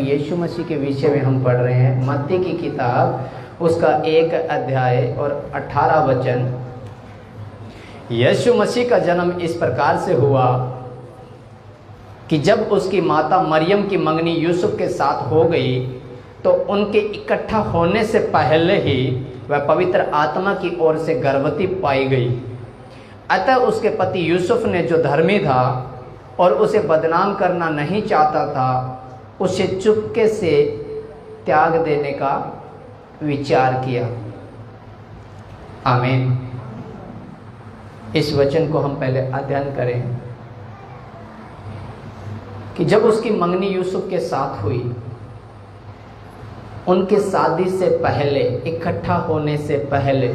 यीशु मसीह के विषय में हम पढ़ रहे हैं। मत्ती की किताब उसका 1 अध्याय और 18 वचन। यीशु मसीह का जन्म इस प्रकार से हुआ कि जब उसकी माता मरियम की मंगनी यूसुफ के साथ हो गई तो उनके इकट्ठा होने से पहले ही वह पवित्र आत्मा की ओर से गर्भवती पाई गई। अतः उसके पति यूसुफ ने, जो धर्मी था और उसे बदनाम करना नहीं चाहता था, उसे चुपके से त्याग देने का विचार किया। आमीन। इस वचन को हम पहले अध्ययन करें कि जब उसकी मंगनी यूसुफ के साथ हुई, उनके शादी से पहले, इकट्ठा होने से पहले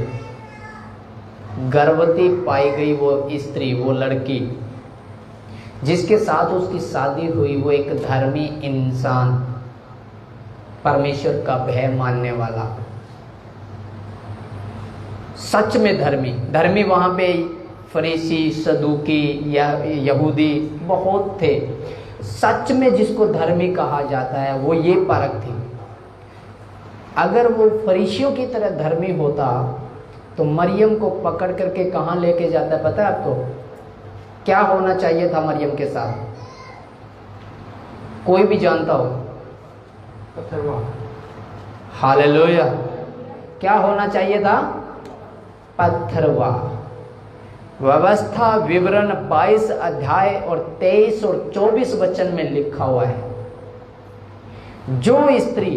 गर्भवती पाई गई वो स्त्री, वो लड़की जिसके साथ उसकी शादी हुई, वो एक धर्मी इंसान, परमेश्वर का भय मानने वाला, सच में धर्मी वहां पे फरीसी, सदूकी या यहूदी बहुत थे। सच में जिसको धर्मी कहा जाता है वो ये परख थी। अगर वो फरीसियों की तरह धर्मी होता तो मरियम को पकड़ करके कहाँ लेके जाता है पता है आपको? क्या होना चाहिए था मरियम के साथ? कोई भी जानता हो? पत्थरवा। हालेलुया। क्या होना चाहिए था? पत्थरवा। व्यवस्था विवरण 22 अध्याय और 23 और 24 वचन में लिखा हुआ है, जो स्त्री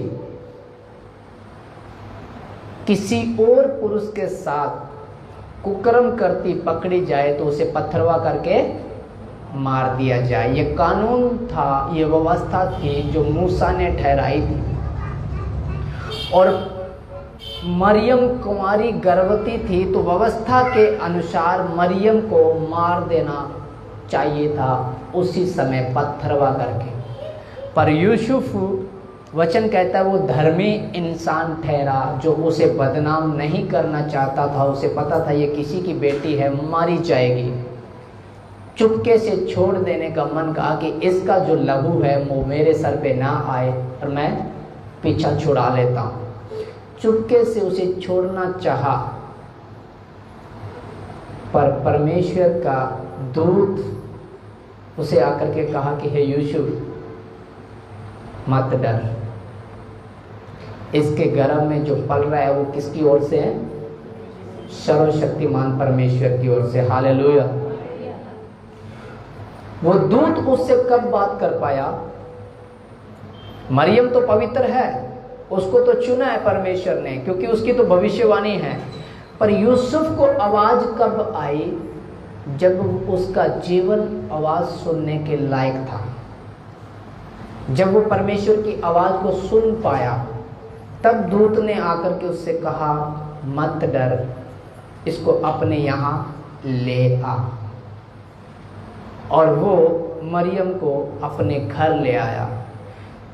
किसी और पुरुष के साथ कुकर्म करती पकड़ी जाए तो उसे पत्थरवा करके मार दिया जाए। ये कानून था, ये व्यवस्था थी जो मूसा ने ठहराई थी। और मरियम कुंवारी गर्भवती थी तो व्यवस्था के अनुसार मरियम को मार देना चाहिए था उसी समय पत्थरवा करके। पर यूसुफ, वचन कहता है, वो धर्मी इंसान ठहरा जो उसे बदनाम नहीं करना चाहता था। उसे पता था ये किसी की बेटी है, मारी जाएगी। चुपके से छोड़ देने का मन कहा कि इसका जो लहू है वो मेरे सर पे ना आए और मैं पीछा छुड़ा लेता हूँ। चुपके से उसे छोड़ना चाहा, पर परमेश्वर का दूत उसे आकर के कहा कि हे यूसुफ, मत डर, इसके गर्भ में जो पल रहा है वो किसकी ओर से है? सर्वशक्तिमान परमेश्वर की ओर से। हालेलुया। वो दूत उससे कब बात कर पाया? मरियम तो पवित्र है, उसको तो चुना है परमेश्वर ने, क्योंकि उसकी तो भविष्यवाणी है। पर यूसुफ को आवाज कब आई? जब उसका जीवन आवाज सुनने के लायक था, जब वो परमेश्वर की आवाज को सुन पाया, तब दूत ने आकर के उससे कहा, मत डर, इसको अपने यहाँ ले आ। और वो मरियम को अपने घर ले आया।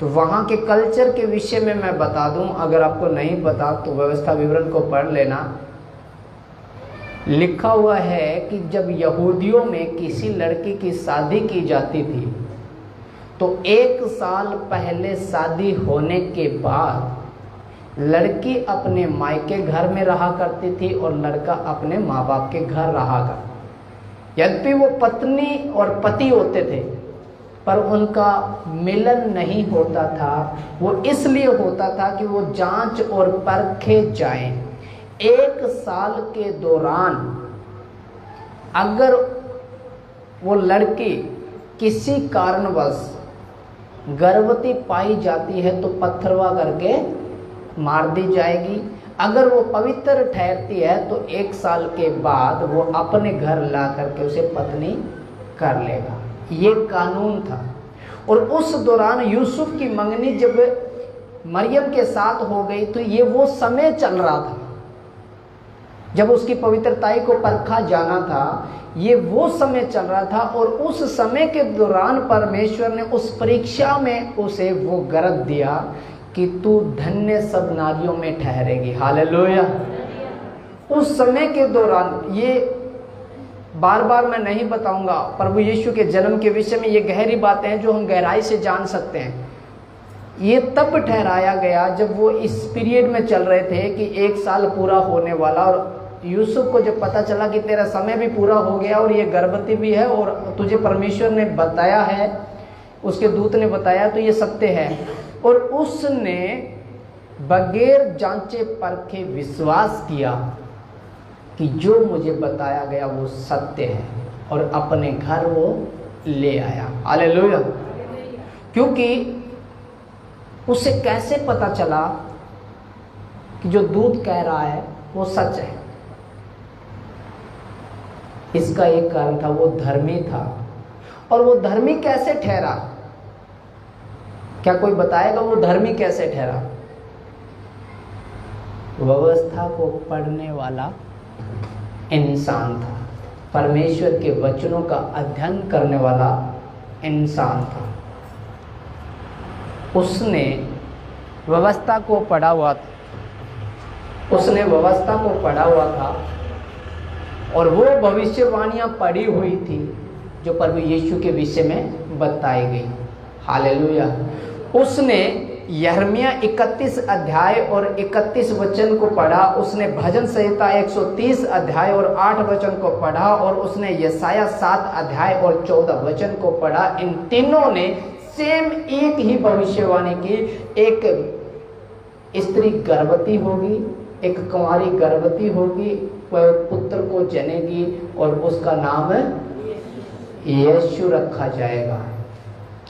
तो वहाँ के कल्चर के विषय में मैं बता दूं, अगर आपको नहीं पता तो व्यवस्था विवरण को पढ़ लेना। लिखा हुआ है कि जब यहूदियों में किसी लड़की की शादी की जाती थी तो 1 साल पहले शादी होने के बाद लड़की अपने मायके घर में रहा करती थी और लड़का अपने माँ बाप के घर रहा करता। यद्यपि वो पत्नी और पति होते थे पर उनका मिलन नहीं होता था। वो इसलिए होता था कि वो जांच और परखे जाएं। 1 साल के दौरान अगर वो लड़की किसी कारणवश गर्भवती पाई जाती है तो पत्थरवा करके मार दी जाएगी। अगर वो पवित्र ठहरती है तो 1 साल के बाद वो अपने घर ला करके उसे पत्नी कर लेगा। ये कानून था। और उस दौरान यूसुफ की मंगनी जब मरियम के साथ हो गई तो ये वो समय चल रहा था जब उसकी पवित्रताई को परखा जाना था। ये वो समय चल रहा था और उस समय के दौरान परमेश्वर ने उस परीक्षा में उसे वो गर्भ दिया कि तू धन्य सब नारियों में ठहरेगी। हालेलुया। उस समय के दौरान, ये बार बार मैं नहीं बताऊंगा, प्रभु यीशु के जन्म के विषय में ये गहरी बातें हैं जो हम गहराई से जान सकते हैं। ये तब ठहराया गया जब वो इस पीरियड में चल रहे थे कि 1 साल पूरा होने वाला, और यूसुफ को जब पता चला कि तेरा समय भी पूरा हो गया और ये गर्भवती भी है और तुझे परमेश्वर ने बताया है, उसके दूत ने बताया, तो ये सत्य है। और उसने बगैर जांचे परखे विश्वास किया कि जो मुझे बताया गया वो सत्य है, और अपने घर वो ले आया। हालेलुया। क्योंकि उसे कैसे पता चला कि जो दूत कह रहा है वो सच है? इसका एक कारण था, वो धर्मी था। और वो धर्मी कैसे ठहरा? क्या कोई बताएगा वो धर्मी कैसे ठहरा? व्यवस्था को पढ़ने वाला इंसान था, परमेश्वर के वचनों का अध्ययन करने वाला इंसान था। उसने व्यवस्था को पढ़ा हुआ था, उसने व्यवस्था को पढ़ा हुआ था, और वो भविष्यवाणियां पढ़ी हुई थी जो प्रभु यीशु के विषय में बताई गई। हालेलुया। उसने यिर्मयाह 31 अध्याय और 31 वचन को पढ़ा, उसने भजन संहिता 130 अध्याय और 8 वचन को पढ़ा, और उसने यशायाह 7 अध्याय और 14 वचन को पढ़ा। इन तीनों ने सेम एक ही भविष्यवाणी की, एक स्त्री गर्भवती होगी, एक कुंवारी गर्भवती होगी, वह पुत्र को जनेगी और उसका नाम यीशु रखा जाएगा।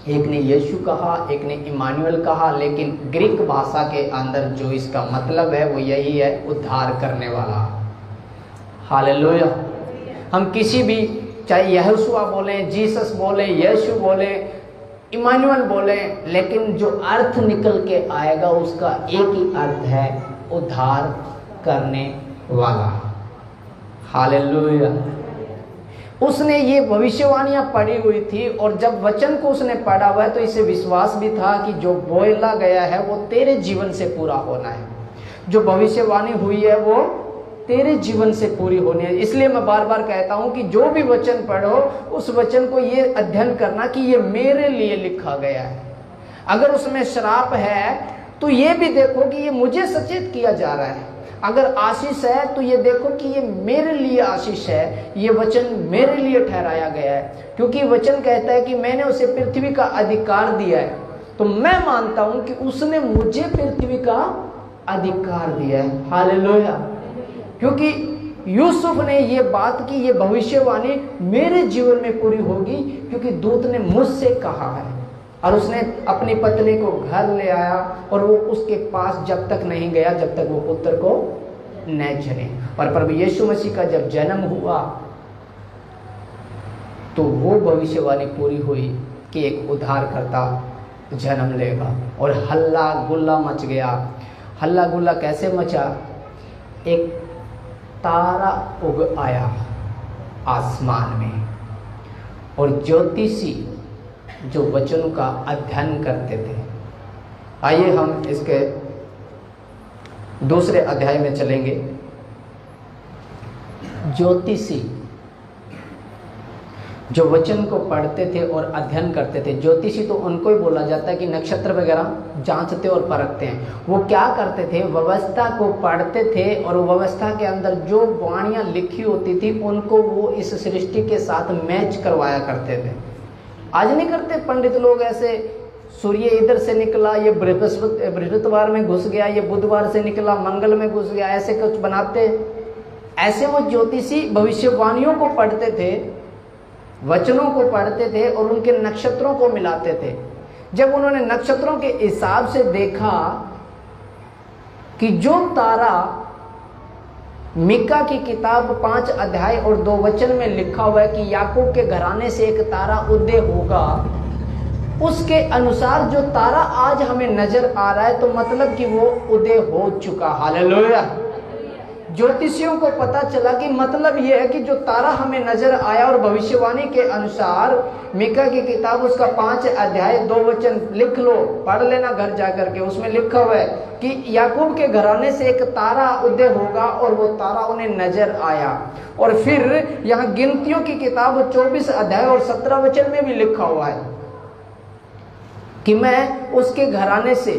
एक ने यीशु कहा, एक ने इमानुएल कहा, लेकिन ग्रीक भाषा के अंदर जो इसका मतलब है वो यही है, उद्धार करने वाला। हालेलुया। हम किसी भी, चाहे यहोशुआ बोले, जीसस बोले, यीशु बोले, इमानुएल बोले, लेकिन जो अर्थ निकल के आएगा उसका एक ही अर्थ है, उद्धार करने वाला। हालेलुया। उसने ये भविष्यवाणियां पढ़ी हुई थी, और जब वचन को उसने पढ़ा हुआ है तो इसे विश्वास भी था कि जो बोला गया है वो तेरे जीवन से पूरा होना है, जो भविष्यवाणी हुई है वो तेरे जीवन से पूरी होनी है। इसलिए मैं बार बार कहता हूं कि जो भी वचन पढ़ो उस वचन को ये अध्ययन करना कि ये मेरे लिए लिखा गया है। अगर उसमें श्राप है तो ये भी देखो कि ये मुझे सचेत किया जा रहा है। अगर आशीष है तो ये देखो कि ये मेरे लिए आशीष है, ये वचन मेरे लिए ठहराया गया है। क्योंकि वचन कहता है कि मैंने उसे पृथ्वी का अधिकार दिया है, तो मैं मानता हूं कि उसने मुझे पृथ्वी का अधिकार दिया है। हालेलुया। क्योंकि यूसुफ ने ये बात की, ये भविष्यवाणी मेरे जीवन में पूरी होगी, क्योंकि दूत ने मुझसे कहा है। और उसने अपनी पत्नी को घर ले आया, और वो उसके पास जब तक नहीं गया जब तक वो पुत्र को न जने। और प्रभु यीशु मसीह का जब जन्म हुआ तो वो भविष्यवाणी पूरी हुई कि एक उद्धारकर्ता जन्म लेगा, और हल्ला गुल्ला मच गया। हल्ला गुल्ला कैसे मचा? एक तारा उग आया आसमान में, और ज्योतिषी जो वचनों का अध्ययन करते थे। आइए हम इसके दूसरे अध्याय में चलेंगे। ज्योतिषी जो वचन को पढ़ते थे और अध्ययन करते थे, ज्योतिषी तो उनको ही बोला जाता है कि नक्षत्र वगैरह जांचते और परखते हैं। वो क्या करते थे? व्यवस्था को पढ़ते थे, और व्यवस्था के अंदर जो वाणियां लिखी होती थी उनको वो इस सृष्टि के साथ मैच करवाया करते थे। आज नहीं करते पंडित लोग ऐसे, सूर्य इधर से निकला, ये बृहस्पतिवार में घुस गया, ये बुधवार से निकला, मंगल में घुस गया, ऐसे कुछ बनाते। ऐसे वो ज्योतिषी भविष्यवाणियों को पढ़ते थे, वचनों को पढ़ते थे, और उनके नक्षत्रों को मिलाते थे। जब उन्होंने नक्षत्रों के हिसाब से देखा कि जो तारा मीका की किताब 5 अध्याय और 2 वचन में लिखा हुआ है कि याकूब के घराने से एक तारा उदय होगा, उसके अनुसार जो तारा आज हमें नजर आ रहा है तो मतलब कि वो उदय हो चुका। हालेलुया। ज्योतिषियों को पता चला कि मतलब ये है कि जो तारा हमें नजर आया, और भविष्यवाणी के अनुसार मीका की किताब उसका 5 अध्याय 2 वचन लिख लो, पढ़ लेना घर जाकर के। उसमें लिखा हुआ है कि याकूब के घराने से एक तारा उदय होगा, और वो तारा उन्हें नजर आया। और फिर यहाँ गिनतियों की किताब 24 अध्याय और 17 वचन में भी लिखा हुआ है कि मैं उसके घराने से,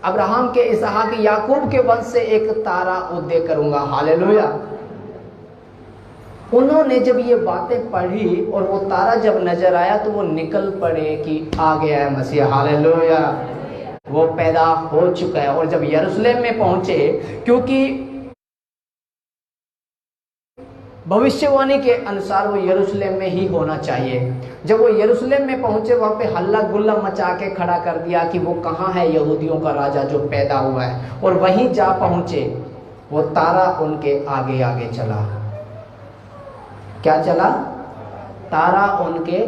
अब्राहम के, इसहाक, याकूब के वंश से एक तारा उदय करूंगा। हालेलुया। उन्होंने जब ये बातें पढ़ी और वो तारा जब नजर आया तो वो निकल पड़े कि आ गया है मसीह। हालेलुया, वो पैदा हो चुका है। और जब यरूशलेम में पहुंचे, क्योंकि भविष्यवाणी के अनुसार वो यरूशलेम में ही होना चाहिए, जब वो यरूशलेम में पहुंचे वहां पे हल्ला गुल्ला मचा के खड़ा कर दिया कि वो कहाँ है यहूदियों का राजा जो पैदा हुआ है। और वहीं जा पहुंचे, वो तारा उनके आगे आगे चला। क्या चला? तारा उनके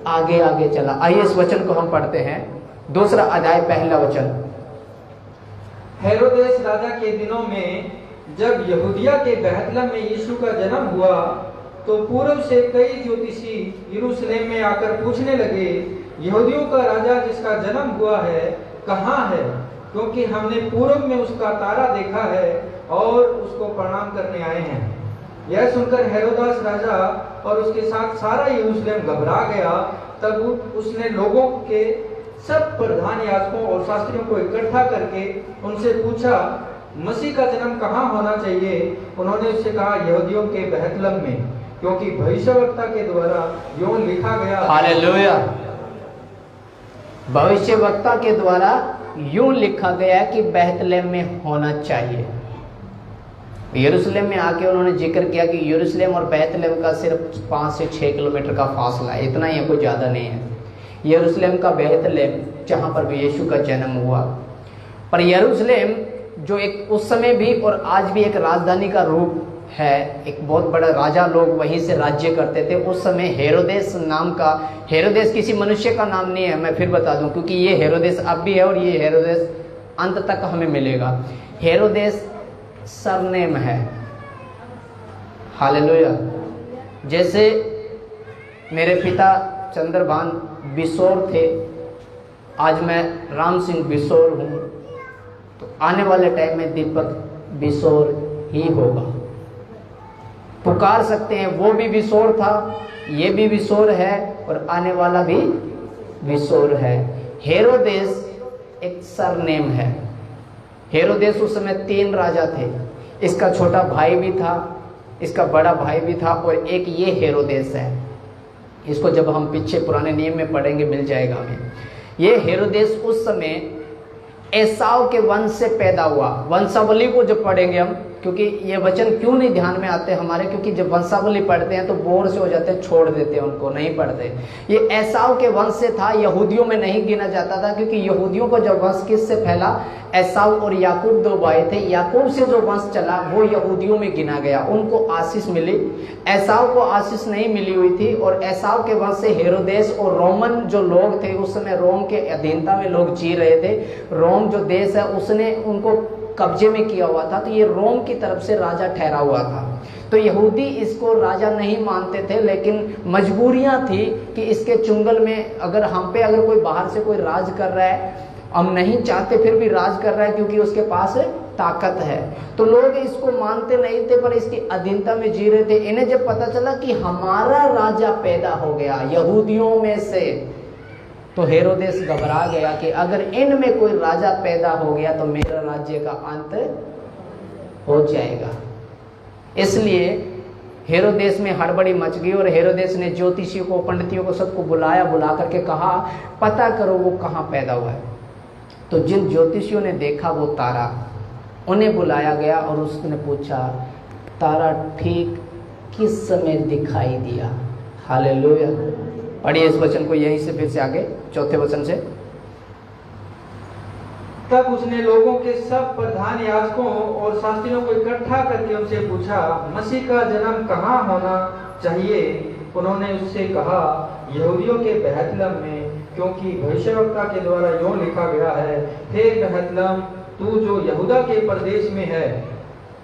आगे आगे चला। आइए इस वचन को हम पढ़ते हैं, 2 अध्याय 1 वचन। हेरोदेस राजा के दिनों में जब यहूदिया के बेथलेहम में यीशु का जन्म हुआ, तो पूर्व से कई ज्योतिषी यरूशलेम में आकर पूछने लगे, यहूदियों का राजा जिसका जन्म हुआ है कहाँ है? क्योंकि हमने पूर्व में उसका तारा देखा है और उसको प्रणाम करने आए हैं। यह सुनकर हेरोदास राजा और उसके साथ सारा यरूशलेम घबरा गया। तब उसने लोगों के सब प्रधान याजकों और शास्त्रियों को इकट्ठा करके उनसे पूछा, मसीह का जन्म कहाँ होना चाहिए? उन्होंने उससे कहा, यहूदियों के बेथलेहम में, क्योंकि भविष्यवक्ता के द्वारा यूं लिखा गया। हालेलुया। भविष्यवक्ता के द्वारा यूं लिखा गया कि बेथलेहम में होना चाहिए। यरूशलेम में आके उन्होंने जिक्र किया कि यरूशलेम और बेथलेहम का सिर्फ 5 से 6 किलोमीटर का फासला है, इतना ही, कोई ज़्यादा नहीं है। यरूशलेम का बेथलेहम जहाँ पर यीशु का जन्म हुआ। पर यरूशलेम जो एक उस समय भी और आज भी एक राजधानी का रूप है, एक बहुत बड़ा राजा लोग वहीं से राज्य करते थे। उस समय हेरोदेस नाम का, हेरोदेस किसी मनुष्य का नाम नहीं है, मैं फिर बता दूं, क्योंकि ये हेरोदेस अब भी है और ये हेरोदेस अंत तक हमें मिलेगा। हेरोदेस सरनेम है। हालेलुया। जैसे मेरे पिता चंद्रभान बिसोर थे, आज मैं राम सिंह बिसोर हूँ, तो आने वाले टाइम में दीपक बिसोर ही होगा। पुकार सकते हैं, वो भी बिसोर था, ये भी बिसोर है और आने वाला भी बिसोर है। हेरोदेस एक सरनेम है। हेरोदेस उस समय 3 राजा थे। इसका छोटा भाई भी था, इसका बड़ा भाई भी था और एक ये हेरोदेस है। इसको जब हम पीछे पुराने नियम में पढ़ेंगे मिल जाएगा हमें। ये हेरोदेस उस समय एसाव के वंश से पैदा हुआ। वंशावली को जब पढ़ेंगे हम, क्योंकि ये वचन क्यों नहीं ध्यान में आते हमारे, क्योंकि जब वंशावली पढ़ते हैं तो बोर से हो जाते हैं, छोड़ देते हैं, उनको नहीं पढ़ते। ये एसाव के वंश से था, यहूदियों में नहीं गिना जाता था, क्योंकि यहूदियों को जब वंश किससे फैला, एसाव और याकूब 2 भाई थे। याकूब से जो वंश चला वो यहूदियों में गिना गया, उनको आशीष मिली। एसाव को आशीष नहीं मिली हुई थी। और एसाव के वंश से हेरोदेस और रोमन जो लोग थे, उस समय रोम के अधीनता में लोग जी रहे थे। रोम जो देश है उसने उनको कब्जे में किया हुआ था, तो ये रोम की तरफ से राजा ठहरा हुआ था। तो यहूदी इसको राजा नहीं मानते थे, लेकिन मजबूरियां थी कि इसके चुंगल में अगर हम पे अगर कोई बाहर से कोई राज कर रहा है, हम नहीं चाहते फिर भी राज कर रहा है क्योंकि उसके पास ताकत है, तो लोग इसको मानते नहीं थे पर इसकी अधीनता में जी रहे थे। इन्हें जब पता चला कि हमारा राजा पैदा हो गया यहूदियों में से, तो हेरोदेस घबरा गया कि अगर इनमें कोई राजा पैदा हो गया तो मेरा राज्य का अंत हो जाएगा। इसलिए हेरोदेस में हड़बड़ी मच गई और हेरोदेस ने ज्योतिषियों को, पंडितियों को, सबको बुलाया। बुला करके कहा, पता करो वो कहाँ पैदा हुआ है। तो जिन ज्योतिषियों ने देखा वो तारा, उन्हें बुलाया गया और उसने पूछा, तारा ठीक किस समय दिखाई दिया? हालेलुया। पढ़िए इस वचन को यहीं से फिर से आगे 4 वचन से। तब उसने लोगों के सब प्रधान याजकों और शास्त्रियों को इकट्ठा करके उनसे पूछा, मसीह का जन्म कहाँ होना चाहिए? उन्होंने उससे कहा, यहूदियों के बेथलेहम में, क्योंकि भविष्यवक्ता के द्वारा यूं लिखा गया है, हे बेथलेहम, तू जो यहूदा के प्रदेश में है,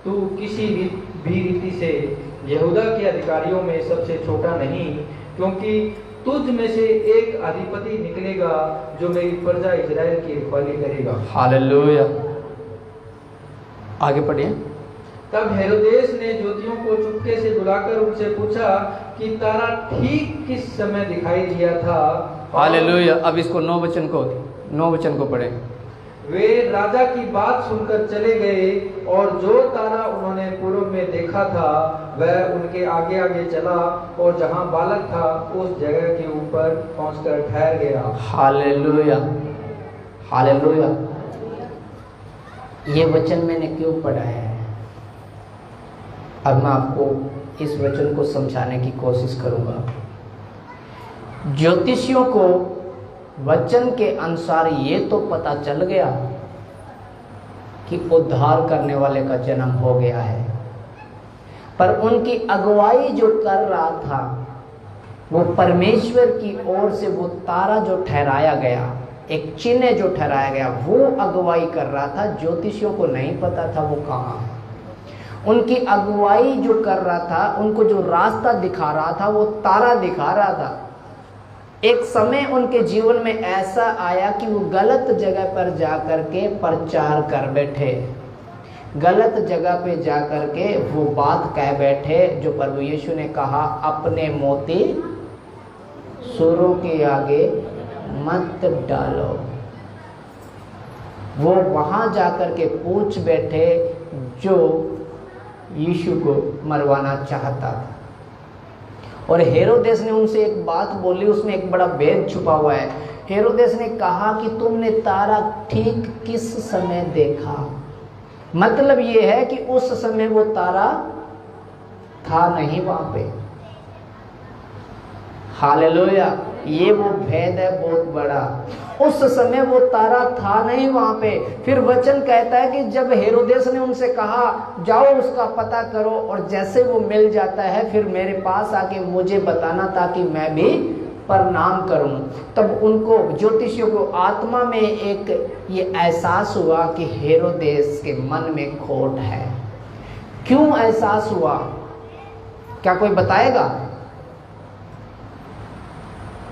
तू किसी भी रीति से यहूदा के अधिकारियों में सबसे छोटा नहीं, क्योंकि तुझ में से एक अधिपति निकलेगा जो मेरी प्रजा इजराइल की रखवाली करेगा। हालेलुया। आगे पढ़िए। तब हेरोदेस ने ज्योतियों को चुपके से बुलाकर उनसे पूछा कि तारा ठीक किस समय दिखाई दिया था। हालेलुया। अब इसको 9 वचन को 9 वचन को पढ़े। वे राजा की बात सुनकर चले गए और जो तारा उन्होंने पूर्व में देखा था वह उनके आगे आगे चला और जहां बालक था उस जगह के ऊपर पहुंचकर ठहर गया। Hallelujah, hallelujah. ये वचन मैंने क्यों पढ़ा है, अब मैं आपको इस वचन को समझाने की कोशिश करूंगा। ज्योतिषियों को वचन के अनुसार ये तो पता चल गया कि उद्धार करने वाले का जन्म हो गया है, पर उनकी अगुवाई जो कर रहा था वो परमेश्वर की ओर से वो तारा जो ठहराया गया, एक चिन्ह जो ठहराया गया, वो अगुवाई कर रहा था। ज्योतिषियों को नहीं पता था वो कहाँ है। उनकी अगुवाई जो कर रहा था, उनको जो रास्ता दिखा रहा था वो तारा दिखा रहा था। एक समय उनके जीवन में ऐसा आया कि वो गलत जगह पर जाकर के प्रचार कर बैठे, गलत जगह पे जाकर के वो बात कह बैठे जो प्रभु यीशु ने कहा, अपने मोती सूरों के आगे मत डालो। वो वहां जाकर के पूछ बैठे जो यीशु को मरवाना चाहता था। और हेरोदेस ने उनसे एक बात बोली, उसमें एक बड़ा भेद छुपा हुआ है। हेरोदेस ने कहा कि तुमने तारा ठीक किस समय देखा? मतलब ये है कि उस समय वो तारा था नहीं वहां पे। हालेलुया, ये वो भेद है बहुत बड़ा। उस समय वो तारा था नहीं वहां पे। फिर वचन कहता है कि जब हेरोदेस ने उनसे कहा जाओ उसका पता करो और जैसे वो मिल जाता है फिर मेरे पास आके मुझे बताना ताकि मैं भी प्रणाम करूं, तब उनको ज्योतिषियों को आत्मा में एक ये एहसास हुआ कि हेरोदेस के मन में खोट है। क्यों एहसास हुआ, क्या कोई बताएगा?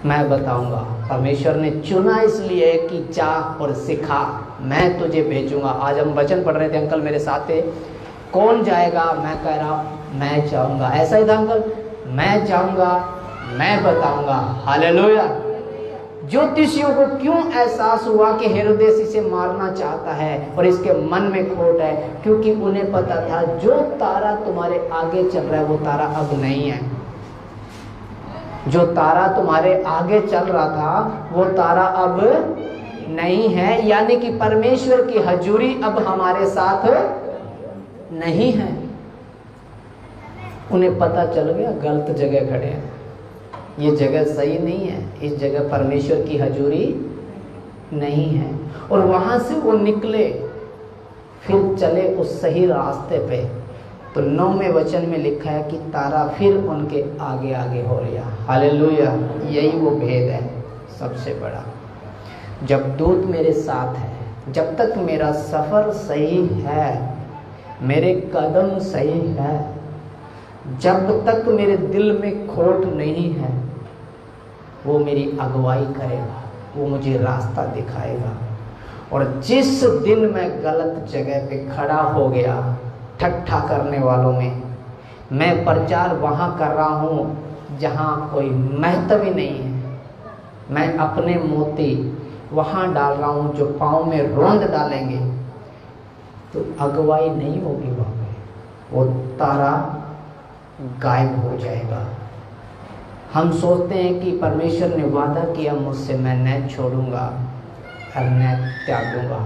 मैं बताऊंगा। परमेश्वर ने चुना इसलिए कि जा और सिखा, मैं तुझे भेजूंगा। आज हम वचन पढ़ रहे थे, अंकल मेरे साथ थे, कौन जाएगा? मैं कह रहा हूं मैं जाऊंगा। ऐसा ही था अंकल, मैं जाऊंगा, मैं बताऊंगा। हालेलुया। ज्योतिषियों को क्यों एहसास हुआ कि हेरोदेस इसे मारना चाहता है और इसके मन में खोट है? क्योंकि उन्हें पता था जो तारा तुम्हारे आगे चल रहा है वो तारा अब नहीं है। जो तारा तुम्हारे आगे चल रहा था वो तारा अब नहीं है, यानी कि परमेश्वर की हजूरी अब हमारे साथ नहीं है। उन्हें पता चल गया गलत जगह खड़े हैं, ये जगह सही नहीं है, इस जगह परमेश्वर की हजूरी नहीं है। और वहां से वो निकले, फिर चले उस सही रास्ते पे। तो 9वें वचन में लिखा है कि तारा फिर उनके आगे आगे हो गया। हालेलुया, यही वो भेद है सबसे बड़ा। जब दूत मेरे साथ है, जब तक मेरा सफ़र सही है, मेरे कदम सही है, जब तक मेरे दिल में खोट नहीं है, वो मेरी अगुवाई करेगा, वो मुझे रास्ता दिखाएगा। और जिस दिन मैं गलत जगह पे खड़ा हो गया ठट्ठा करने वालों में, मैं प्रचार वहाँ कर रहा हूँ जहाँ कोई महत्व ही नहीं है, मैं अपने मोती वहाँ डाल रहा हूँ जो पाँव में रोंद डालेंगे, तो अगुवाई नहीं होगी वहाँ पे, वो तारा गायब हो जाएगा। हम सोचते हैं कि परमेश्वर ने वादा किया मुझसे, मैं न छोड़ूंगा और न त्यागूंगा।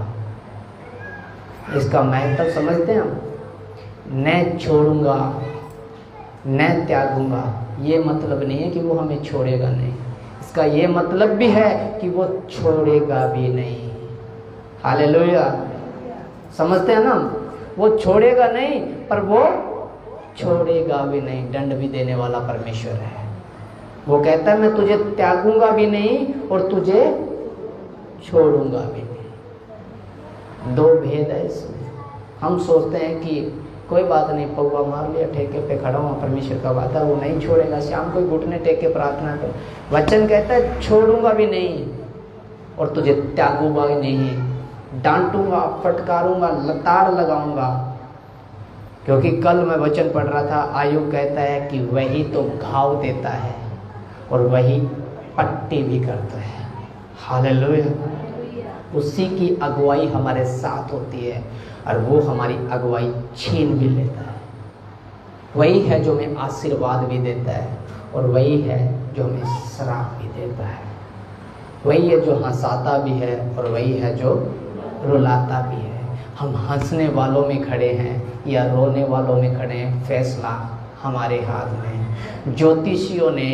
इसका महत्व समझते हैं हम? न छोड़ूंगा न त्यागूंगा, ये मतलब नहीं है कि वो हमें छोड़ेगा नहीं, इसका ये मतलब भी है कि वो छोड़ेगा भी नहीं। हालेलुया, समझते हैं ना? वो छोड़ेगा नहीं पर वो छोड़ेगा भी नहीं, दंड भी देने वाला परमेश्वर है। वो कहता है मैं तुझे त्यागूंगा भी नहीं और तुझे छोड़ूंगा भी नहीं। दो भेद है इसमें। हम सोचते हैं कि कोई बात नहीं, पौवा मार लिया, ठेके पे खड़ा हुआ, परमेश्वर का वादा वो नहीं छोड़ेगा, शाम को घुटने टेक के प्रार्थना कर। वचन कहता है छोड़ूंगा भी नहीं और तुझे त्यागूंगा भी नहीं, डांटूंगा, फटकारूंगा, लताड़ लगाऊंगा। क्योंकि कल मैं वचन पढ़ रहा था, आयुब कहता है कि वही तो घाव देता है और वही पट्टी भी करता है। हालेलुया। उसी की अगुवाई हमारे साथ होती है और वो हमारी अगुवाई छीन भी लेता है। वही है जो हमें आशीर्वाद भी देता है और वही है जो हमें श्राप भी देता है। वही है जो हंसाता भी है और वही है जो रुलाता भी है। हम हंसने वालों में खड़े हैं या रोने वालों में खड़े हैं, फैसला हमारे हाथ में है। ज्योतिषियों ने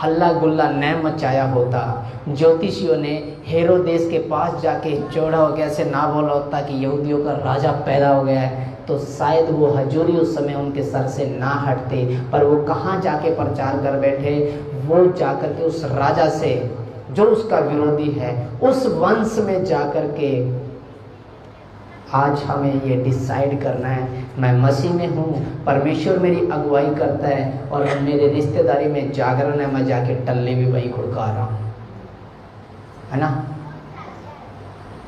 हल्ला गुल्ला न मचाया होता, ज्योतिषियों ने हेरोदेस के पास जाके चौड़ा हो गया से ना बोला होता कि यहूदियों का राजा पैदा हो गया है, तो शायद वो हजूरी उस समय उनके सर से ना हटते। पर वो कहाँ जाके प्रचार कर बैठे, वो जाकर के उस राजा से जो उसका विरोधी है उस वंश में जाकर के आज हमें ये डिसाइड करना है, मैं मसीह में हूँ, परमेश्वर मेरी अगुवाई करता है और मेरे रिश्तेदारी में जागरण है, मैं जाके टल्ले भी वही खुड़का रहा हूँ, है ना।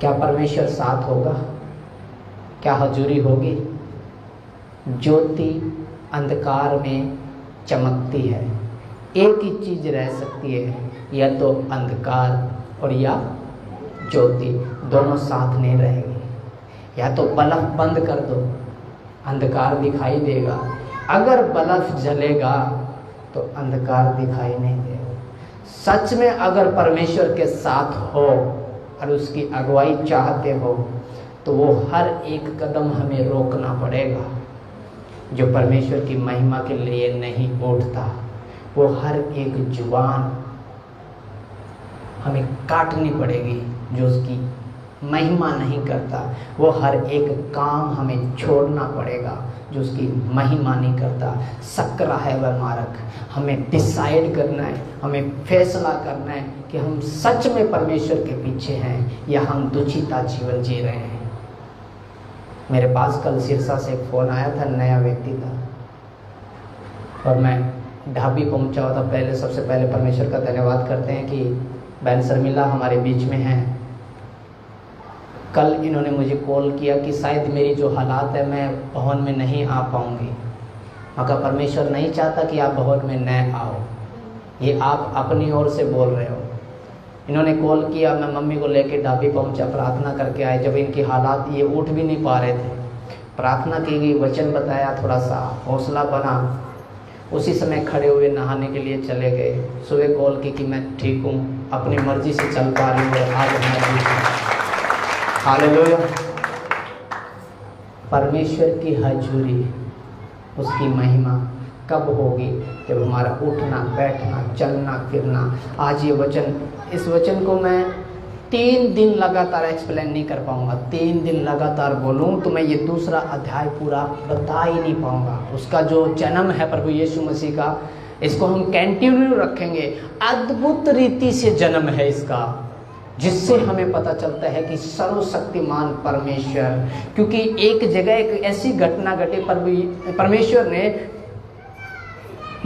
क्या परमेश्वर साथ होगा? क्या हजूरी होगी? ज्योति अंधकार में चमकती है। एक ही चीज़ रह सकती है, या तो अंधकार और या ज्योति, दोनों साथ नहीं रहेंगे। या तो बल्ब बंद कर दो, अंधकार दिखाई देगा, अगर बल्ब जलेगा तो अंधकार दिखाई नहीं देगा। सच में अगर परमेश्वर के साथ हो और उसकी अगुवाई चाहते हो तो वो हर एक कदम हमें रोकना पड़ेगा जो परमेश्वर की महिमा के लिए नहीं उठता। वो हर एक जुबान हमें काटनी पड़ेगी जो उसकी महिमा नहीं करता। वो हर एक काम हमें छोड़ना पड़ेगा जो उसकी महिमा नहीं करता। सकरा है वह मारक। हमें डिसाइड करना है, हमें फैसला करना है कि हम सच में परमेश्वर के पीछे हैं या हम दुचिता जीवन जी रहे हैं। मेरे पास कल सिरसा से एक फ़ोन आया था, नया व्यक्ति था और मैं ढाबी पहुंचा हुआ था। पहले सबसे पहले परमेश्वर का धन्यवाद करते हैं कि बहन शर्मिला हमारे बीच में हैं। कल इन्होंने मुझे कॉल किया कि शायद मेरी जो हालात है मैं भवन में नहीं आ पाऊंगी। मगर परमेश्वर नहीं चाहता कि आप भवन में न आओ, ये आप अपनी ओर से बोल रहे हो। इन्होंने कॉल किया, मैं मम्मी को लेके ढाबी पहुंचा, प्रार्थना करके आए। जब इनकी हालात ये उठ भी नहीं पा रहे थे, प्रार्थना की गई, वचन बताया, थोड़ा सा हौसला बना। उसी समय खड़े हुए नहाने के लिए चले गए। सुबह कॉल की कि मैं ठीक हूँ, अपनी मर्जी से चल पा रही हूँ, आज मैं हालेलुया। परमेश्वर की हजूरी, उसकी महिमा कब होगी? जब हमारा उठना बैठना चलना फिरना। आज ये वचन, इस वचन को मैं 3 दिन लगातार एक्सप्लेन नहीं कर पाऊंगा। 3 दिन लगातार बोलूं तो मैं ये दूसरा अध्याय पूरा बता ही नहीं पाऊंगा। उसका जो जन्म है प्रभु यीशु मसीह का, इसको हम कंटिन्यू रखेंगे। अद्भुत रीति से जन्म है इसका, जिससे हमें पता चलता है कि सर्वशक्तिमान परमेश्वर, क्योंकि एक जगह एक ऐसी घटना घटी, परमेश्वर ने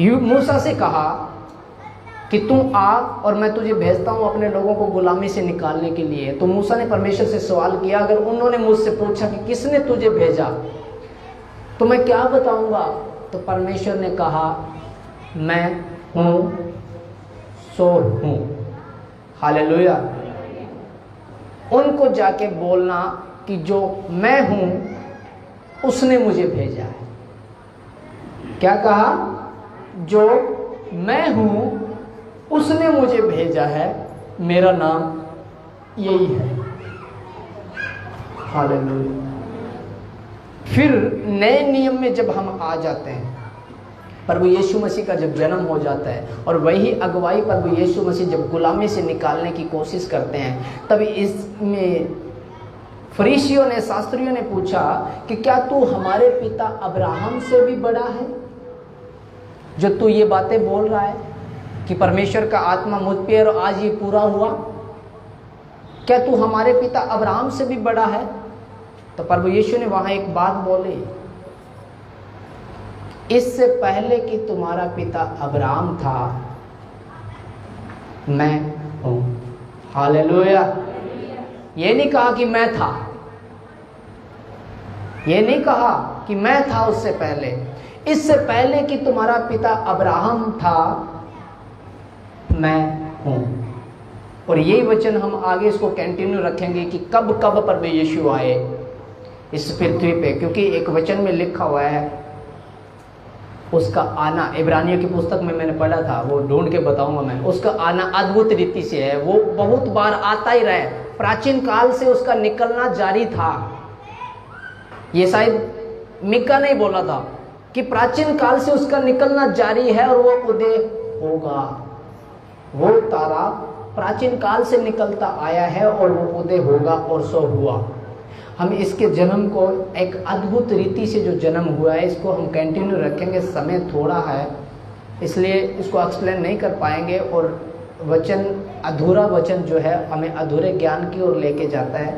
मूसा से कहा कि तू आ और मैं तुझे भेजता हूँ अपने लोगों को गुलामी से निकालने के लिए। तो मूसा ने परमेश्वर से सवाल किया, अगर उन्होंने मुझसे पूछा कि किसने तुझे भेजा तो मैं क्या बताऊंगा? तो परमेश्वर ने कहा, मैं हूँ सो हूँ। हालेलुया। उनको जाके बोलना कि जो मैं हूं उसने मुझे भेजा है। क्या कहा? जो मैं हूं उसने मुझे भेजा है, मेरा नाम यही है। हालेलुया। फिर नए नियम में जब हम आ जाते हैं, प्रभु यीशु मसीह का जब जन्म हो जाता है और वही अगुवाई प्रभु यीशु मसीह जब गुलामी से निकालने की कोशिश करते हैं, तभी इसमें फरीसियों ने, शास्त्रियों ने पूछा कि क्या तू हमारे पिता अब्राहम से भी बड़ा है जो तू ये बातें बोल रहा है कि परमेश्वर का आत्मा मुझ पे और आज ये पूरा हुआ? क्या तू हमारे पिता अब्राहम से भी बड़ा है? तो प्रभु यीशु ने वहां एक बात बोली, इससे पहले कि तुम्हारा पिता अब्राहम था मैं हूं। हालेलुया। ये नहीं कहा कि मैं था, ये नहीं कहा कि मैं था उससे पहले। इससे पहले कि तुम्हारा पिता अब्राहम था मैं हूं। और यही वचन हम आगे इसको कंटिन्यू रखेंगे कि कब कब प्रभु यीशु आए इस पृथ्वी पे, क्योंकि एक वचन में लिखा हुआ है उसका आना, इब्रानियों की पुस्तक में मैंने पढ़ा था, वो ढूंढ के बताऊंगा मैं, उसका आना अद्भुत रीति से है, वो बहुत बार आता ही रहे, प्राचीन काल से उसका निकलना जारी था। ये शायद मिका नहीं बोला था कि प्राचीन काल से उसका निकलना जारी है और वो उदय होगा। वो तारा प्राचीन काल से निकलता आया है और वो उदय होगा और सो हुआ। हम इसके जन्म को एक अद्भुत रीति से जो जन्म हुआ है इसको हम कंटिन्यू रखेंगे। समय थोड़ा है इसलिए इसको एक्सप्लेन नहीं कर पाएंगे और वचन अधूरा वचन जो है हमें अधूरे ज्ञान की ओर लेके जाता है।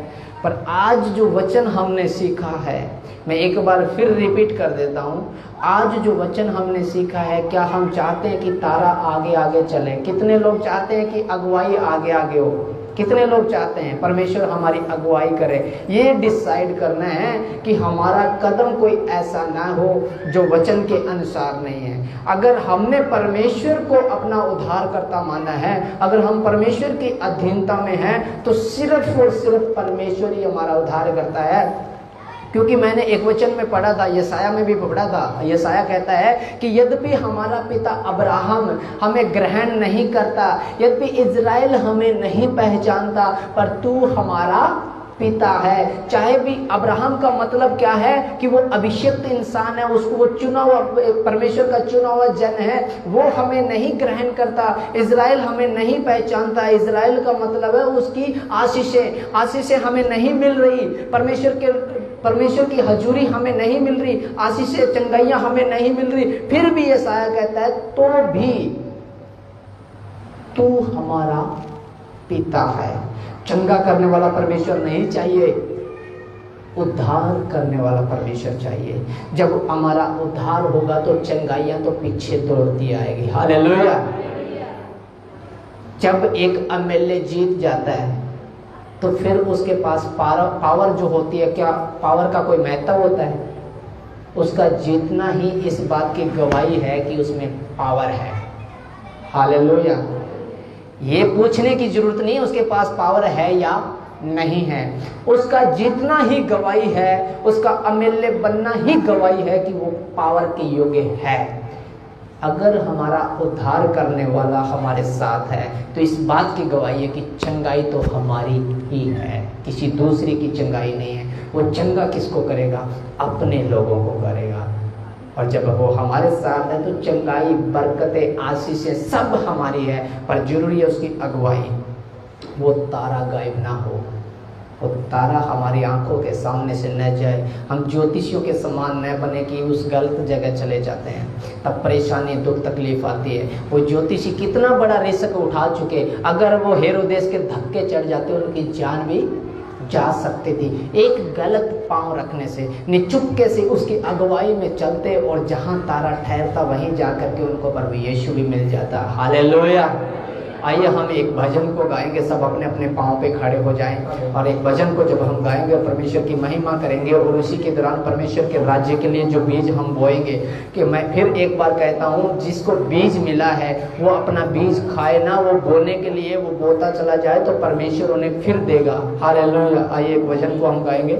पर आज जो वचन हमने सीखा है, मैं एक बार फिर रिपीट कर देता हूँ, आज जो वचन हमने सीखा है, क्या हम चाहते हैं कि तारा आगे आगे चले? कितने लोग चाहते हैं कि अगुवाई आगे आगे हो? कितने लोग चाहते हैं परमेश्वर हमारी अगुवाई करे? ये डिसाइड करना है कि हमारा कदम कोई ऐसा ना हो जो वचन के अनुसार नहीं है। अगर हमने परमेश्वर को अपना उद्धारकर्ता माना है, अगर हम परमेश्वर की अधीनता में हैं, तो सिर्फ और सिर्फ परमेश्वर ही हमारा उद्धार करता है। क्योंकि मैंने एक वचन में पढ़ा था, यशाया में भी पढ़ा था, यशाया कहता है कि यद्यपि हमारा पिता अब्राहम हमें ग्रहण नहीं करता, यद्यपि इज़राइल हमें नहीं पहचानता, पर तू हमारा पिता है। चाहे भी अब्राहम का मतलब क्या है कि वो अभिषिक्त इंसान है, उसको वो चुना हुआ, परमेश्वर का चुना हुआ जन है, वो हमें नहीं ग्रहण करता। इज़राइल हमें नहीं पहचानता, इज़राइल का मतलब है उसकी आशीषें हमें नहीं मिल रही, परमेश्वर की हजूरी हमें नहीं मिल रही, आशीषें चंगाइयाँ हमें नहीं मिल रही। फिर भी यशाया कहता है तो भी तू हमारा पिता है। चंगा करने वाला परमेश्वर नहीं चाहिए, उद्धार करने वाला परमेश्वर चाहिए। जब हमारा उद्धार होगा तो चंगाइयाँ तो पीछे दौड़ती आएगी। हालेलुया। जब एक एमएलए जीत जाता है तो फिर उसके पास पावर जो होती है, क्या पावर का कोई महत्व होता है? उसका जीतना ही इस बात की गवाही है कि उसमें पावर है। हालेलुया। ये पूछने की जरूरत नहीं उसके पास पावर है या नहीं है, उसका जीतना ही गवाही है, उसका एमएलए बनना ही गवाही है कि वो पावर के योग्य है। अगर हमारा उद्धार करने वाला हमारे साथ है तो इस बात की गवाही है कि चंगाई तो हमारी ही है, किसी दूसरे की चंगाई नहीं है। वो चंगा किसको करेगा? अपने लोगों को करेगा। और जब वो हमारे साथ है तो चंगाई, बरकतें, आशीषें सब हमारी है, पर जरूरी है उसकी अगुवाई। वो तारा गायब ना हो, वो तारा हमारी आंखों के सामने से न जाए, हम ज्योतिषियों के समान न बने कि उस गलत जगह चले जाते हैं, तब परेशानी, दुख, तकलीफ आती है। वो ज्योतिषी कितना बड़ा रिस्क उठा चुके, अगर वो हेरोदेस के धक्के चढ़ जाते उनकी जान भी जा सकती थी। एक गलत पांव रखने से, निचुपके से उसकी अगुवाई में चलते और जहां तारा ठहरता वहीं जाकर के उनको प्रभु यीशु भी मिल जाता। हालेलुया। आइए हम एक भजन को गाएंगे, सब अपने अपने पाँव पे खड़े हो जाएं और एक भजन को जब हम गाएंगे परमेश्वर की महिमा करेंगे और उसी के दौरान परमेश्वर के राज्य के लिए जो बीज हम बोएंगे, कि मैं फिर एक बार कहता हूँ, जिसको बीज मिला है वो अपना बीज खाए ना, वो बोने के लिए वो बोता चला जाए तो परमेश्वर उन्हें फिर देगा। हालेलुया। आइए एक भजन को हम गाएंगे।